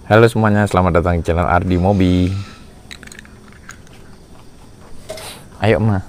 Halo semuanya, selamat datang di channel Ardi Mobi. Ayo Ma.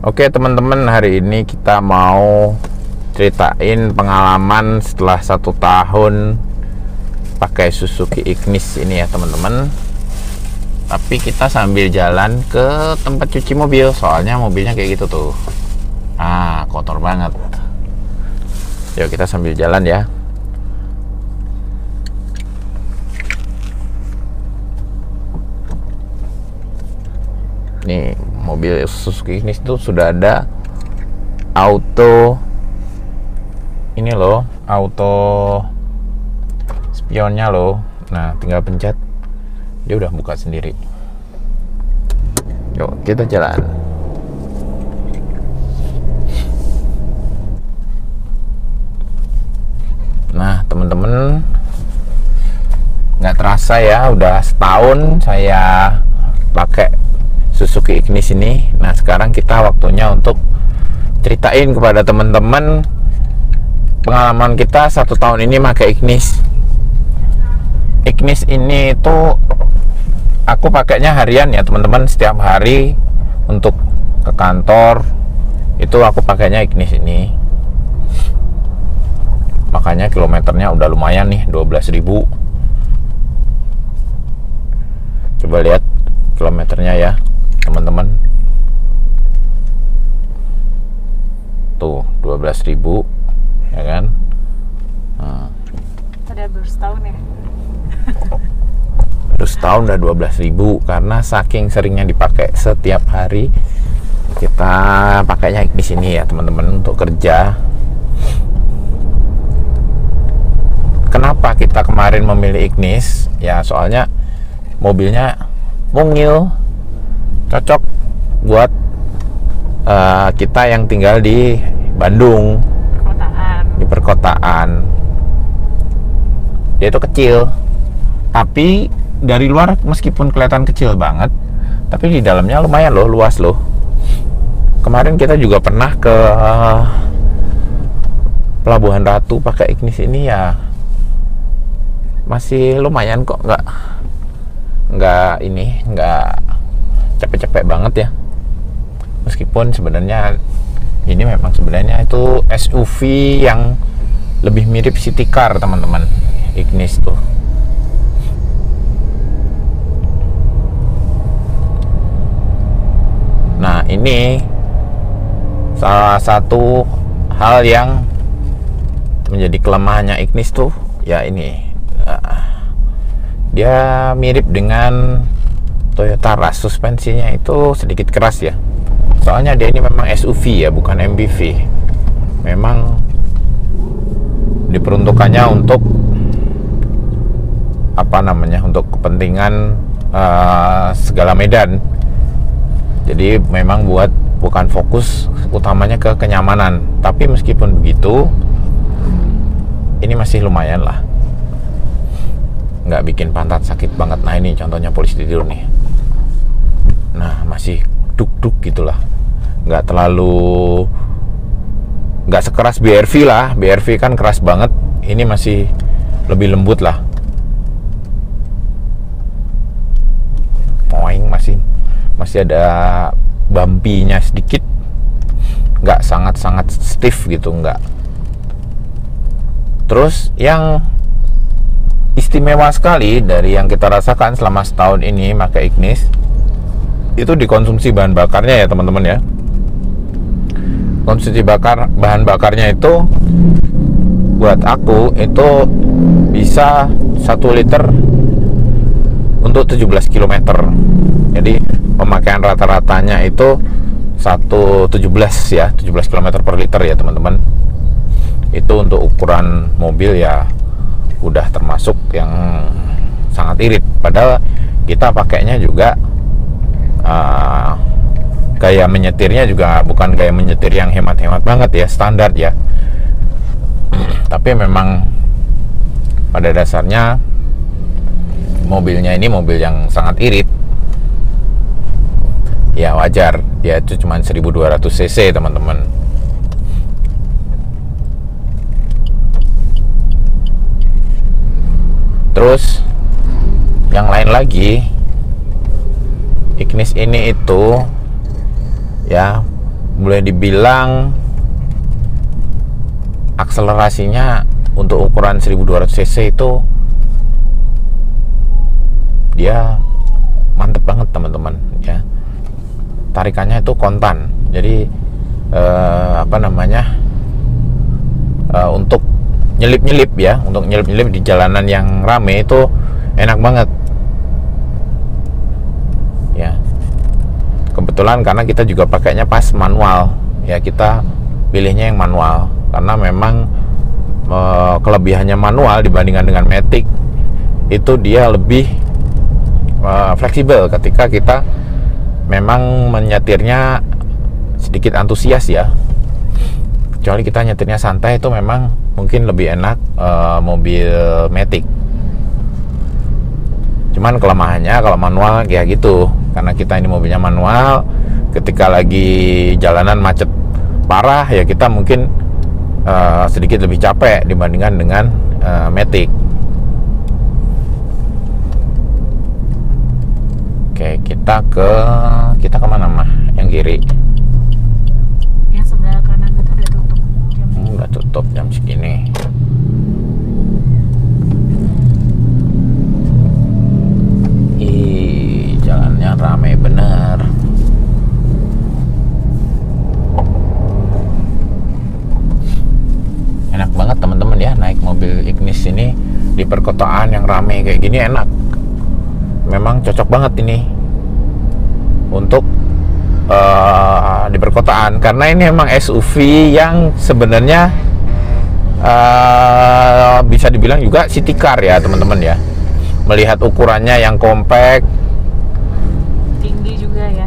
Oke teman-teman, hari ini kita mau ceritain pengalaman setelah 1 tahun pakai Suzuki Ignis ini ya teman-teman. Tapi kita sambil jalan ke tempat cuci mobil, soalnya mobilnya kayak gitu tuh, kotor banget. Yuk kita sambil jalan ya. Nih mobil Suzuki Ignis itu sudah ada auto ini loh, auto spionnya loh. Nah tinggal pencet, dia udah buka sendiri. Yuk kita jalan. Nah temen-temen, nggak terasa ya udah setahun saya pakai Suzuki Ignis ini. Nah sekarang kita waktunya untuk ceritain kepada teman-teman pengalaman kita 1 tahun ini pakai Ignis. Ignis ini itu aku pakainya harian ya teman-teman, setiap hari untuk ke kantor itu aku pakainya Ignis ini. Makanya kilometernya udah lumayan nih, 12.000. Coba lihat kilometernya ya teman-teman, tuh 12.000 ya kan. Udah baru setahun ya. Baru setahun udah 12.000 karena saking seringnya dipakai setiap hari. Kita pakainya di sini ya teman-teman untuk kerja. Kenapa kita kemarin memilih Ignis? Ya soalnya mobilnya mungil, cocok buat kita yang tinggal di Bandung, di perkotaan. Dia itu kecil, tapi dari luar meskipun kelihatan kecil banget, tapi di dalamnya lumayan loh, luas loh. Kemarin kita juga pernah ke Pelabuhan Ratu pakai Ignis ini ya, masih lumayan kok, nggak capek-capek banget ya. Meskipun sebenarnya ini memang sebenarnya itu SUV yang lebih mirip city car teman-teman, Ignis tuh. Nah ini salah satu hal yang menjadi kelemahannya Ignis tuh ya ini, dia mirip dengan Toyota Rush. Suspensinya itu sedikit keras ya, soalnya dia ini memang SUV ya, bukan MPV. Memang diperuntukannya untuk untuk kepentingan segala medan. Jadi memang bukan fokus utamanya ke kenyamanan. Tapi meskipun begitu, ini masih lumayan lah, nggak bikin pantat sakit banget. Nah ini contohnya polisi tidur nih. Nah masih duk-duk gitulah, nggak sekeras BRV lah. BRV kan keras banget, ini masih lebih lembut lah. Poing, masih ada bumpy-nya sedikit, nggak sangat stiff gitu, nggak. Terus yang istimewa sekali dari yang kita rasakan selama setahun ini pakai Ignis itu dikonsumsi bahan bakarnya ya teman-teman ya. Konsumsi bahan bakarnya itu buat aku itu bisa 1 liter untuk 17 km. Jadi pemakaian rata-ratanya itu 17 ya, 17 km per liter ya teman-teman. Itu untuk ukuran mobil ya udah termasuk yang sangat irit. Padahal kita pakainya juga gaya menyetirnya juga bukan gaya menyetir yang hemat-hemat banget ya, standar ya. Tapi memang pada dasarnya mobilnya ini mobil yang sangat irit. Ya wajar, ya itu cuma 1200 cc teman-teman. Terus yang lain lagi, Ignis ini itu ya boleh dibilang akselerasinya untuk ukuran 1200 cc itu dia mantep banget teman-teman ya. Tarikannya itu kontan, jadi untuk nyelip-nyelip ya, untuk nyelip-nyelip di jalanan yang rame itu enak banget ya. Kebetulan karena kita juga pakainya pas manual ya, kita pilihnya yang manual karena memang kelebihannya manual dibandingkan dengan Matic itu dia lebih fleksibel ketika kita memang menyetirnya sedikit antusias ya. Kecuali kita nyetirnya santai itu memang mungkin lebih enak mobil Matic. Cuman kelemahannya kalau manual kayak gitu, karena kita ini mobilnya manual, ketika lagi jalanan macet parah ya kita mungkin sedikit lebih capek dibandingkan dengan Matic. Oke, kita kemana mah? Yang kiri. Yang sebelah kanan itu udah tutup. Udah tutup jam segini. Ih, jalannya ramai bener. Enak banget teman-teman ya naik mobil Ignis ini di perkotaan yang ramai kayak gini, enak. Memang cocok banget ini untuk di perkotaan karena ini memang SUV yang sebenarnya bisa dibilang juga city car ya teman-teman ya. Melihat ukurannya yang compact, Tinggi juga ya.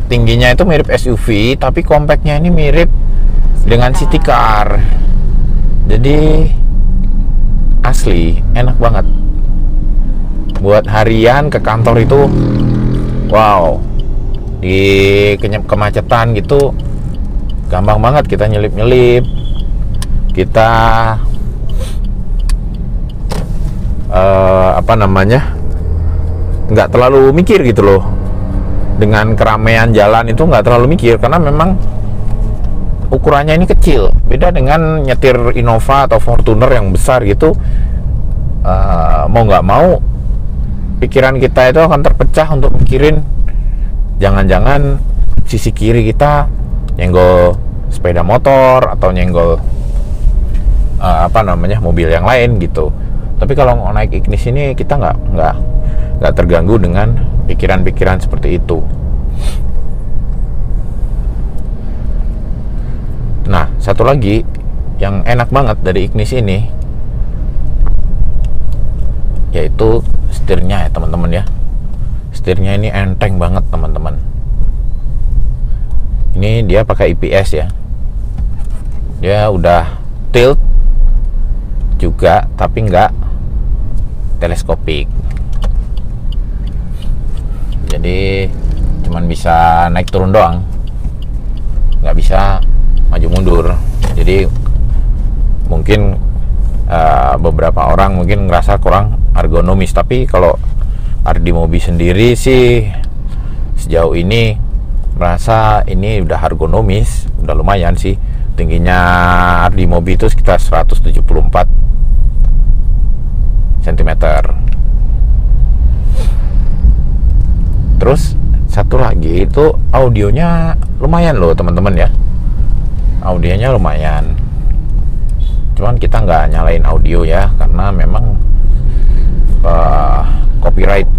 tingginya itu mirip SUV tapi compactnya ini mirip dengan city car. Jadi asli enak banget buat harian ke kantor itu. Wow, di kemacetan gitu gampang banget kita nyelip-nyelip, kita nggak terlalu mikir gitu loh. Dengan keramaian jalan itu nggak terlalu mikir karena memang ukurannya ini kecil, beda dengan nyetir Innova atau Fortuner yang besar gitu. Mau nggak mau pikiran kita itu akan terpecah untuk mikirin jangan-jangan sisi kiri kita nyenggol sepeda motor atau nyenggol mobil yang lain gitu. Tapi kalau mau naik Ignis ini kita nggak terganggu dengan pikiran-pikiran seperti itu. Nah, satu lagi yang enak banget dari Ignis ini yaitu setirnya ya teman-teman ya. Setirnya ini enteng banget teman-teman. Ini dia pakai IPS ya. Dia udah tilt juga tapi nggak teleskopik. Jadi cuman bisa naik turun doang, nggak bisa maju mundur. Jadi mungkin beberapa orang mungkin ngerasa kurang ergonomis, tapi kalau Ardi Mobi sendiri sih sejauh ini merasa ini udah ergonomis, udah lumayan sih. Tingginya Ardi Mobi itu sekitar 174 cm. Terus satu lagi itu audionya lumayan loh teman-teman ya. Audionya lumayan. Cuman kita nggak nyalain audio ya karena memang copyright,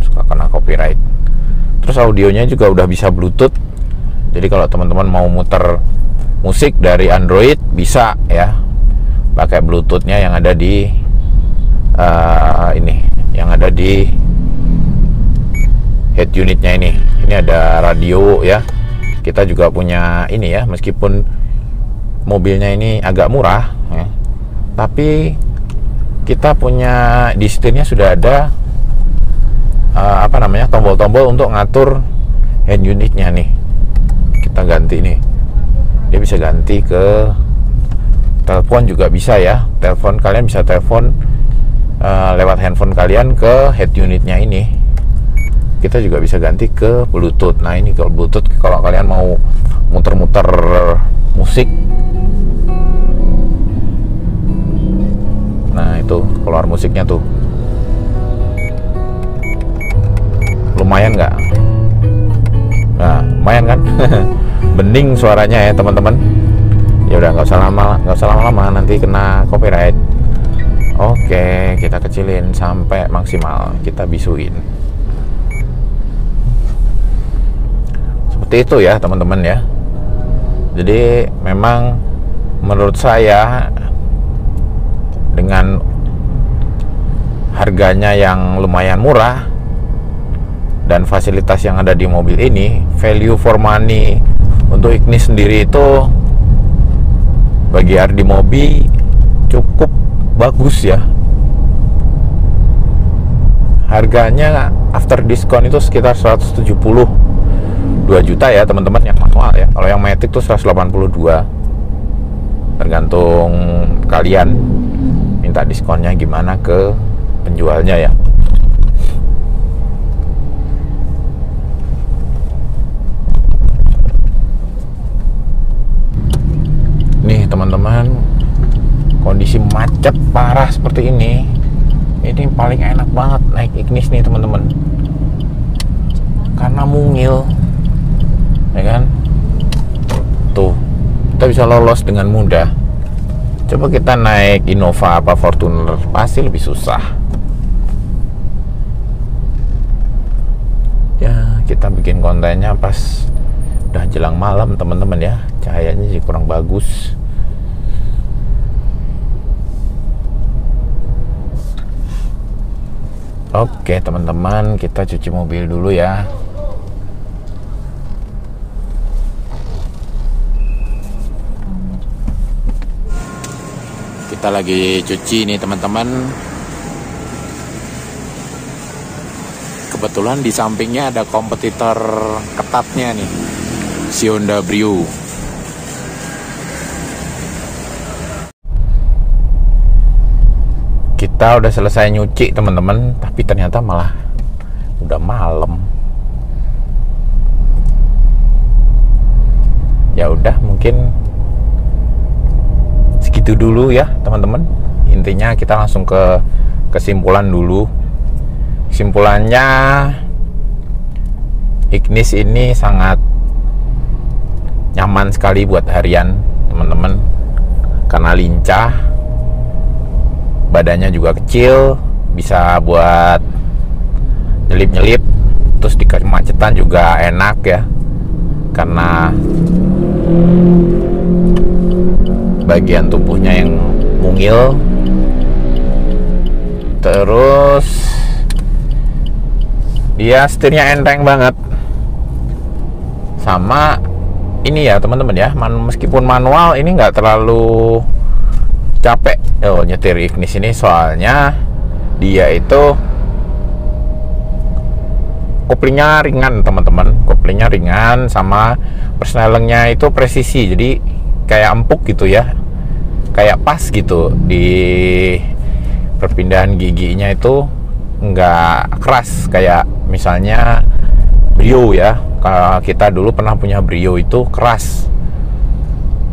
suka kena copyright. Terus audionya juga udah bisa Bluetooth. Jadi kalau teman-teman mau muter musik dari Android bisa ya, pakai Bluetoothnya yang ada di yang ada di head unitnya ini. Ini ada radio ya. Kita juga punya ini ya, meskipun mobilnya ini agak murah ya, tapi kita punya di setirnya sudah ada tombol-tombol untuk ngatur head unitnya nih. Kita ganti nih, dia bisa ganti ke telepon juga bisa ya. Telepon kalian bisa telepon lewat handphone kalian ke head unitnya ini. Kita juga bisa ganti ke Bluetooth. Nah ini kalau Bluetooth, kalau kalian mau muter-muter musik, nah itu keluar musiknya tuh, lumayan nggak? Nah lumayan kan? Bening suaranya ya teman-teman. Ya udah, nggak usah lama-lama, nanti kena copyright. Oke, kita kecilin sampai maksimal, kita bisuin. Seperti itu ya teman-teman ya. Jadi memang menurut saya dengan harganya yang lumayan murah dan fasilitas yang ada di mobil ini, value for money untuk Ignis sendiri itu bagi Ardi Mobi cukup bagus ya. Harganya after diskon itu sekitar 172 juta ya teman-teman yang manual ya. Kalau yang matic tuh 182, tergantung kalian minta diskonnya gimana ke penjualnya ya. Nih teman-teman, kondisi macet parah seperti ini paling enak banget naik Ignis nih teman-teman, karena mungil ya kan. Tuh, kita bisa lolos dengan mudah. Coba kita naik Innova apa Fortuner, pasti lebih susah ya. Kita bikin kontennya pas udah jelang malam teman-teman ya, cahayanya sih kurang bagus. Oke teman-teman, kita cuci mobil dulu ya. Kita lagi cuci nih teman-teman. Kebetulan di sampingnya ada kompetitor ketatnya nih, si Honda Brio. Kita udah selesai nyuci teman-teman, tapi ternyata malah udah malam. Ya udah, mungkin segitu dulu ya teman-teman. Intinya kita langsung ke kesimpulan dulu. Kesimpulannya, Ignis ini sangat nyaman sekali buat harian teman-teman, karena lincah, badannya juga kecil, bisa buat nyelip-nyelip, terus di kemacetan juga enak ya, karena bagian tubuhnya yang mungil. Terus dia setirnya enteng banget. Sama ini ya teman-teman ya, meskipun manual ini nggak terlalu capek nyetir Ignis ini, soalnya dia itu koplingnya ringan teman-teman, koplingnya ringan, sama persnelengnya itu presisi, jadi kayak empuk gitu ya, kayak pas gitu. Di perpindahan giginya itu nggak keras kayak misalnya Brio ya. Kalau kita dulu pernah punya Brio itu keras.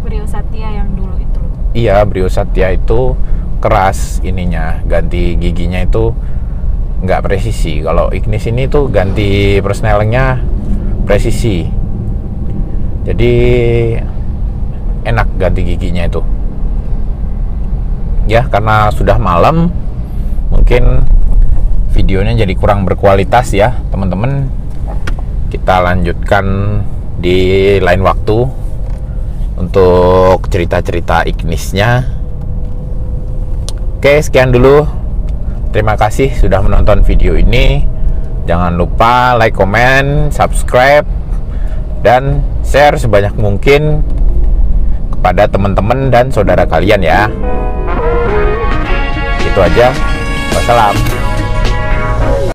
Brio Satya yang dulu itu. Iya, Brio Satya itu keras ininya, ganti giginya itu nggak presisi. Kalau Ignis ini tuh ganti persnelingnya presisi, jadi enak ganti giginya itu ya. Karena sudah malam, mungkin videonya jadi kurang berkualitas ya teman-teman. Kita lanjutkan di lain waktu untuk cerita-cerita Ignisnya. Oke, sekian dulu. Terima kasih sudah menonton video ini. Jangan lupa like, comment, subscribe, dan share sebanyak mungkin kepada teman-teman dan saudara kalian ya. Itu aja. Wassalam.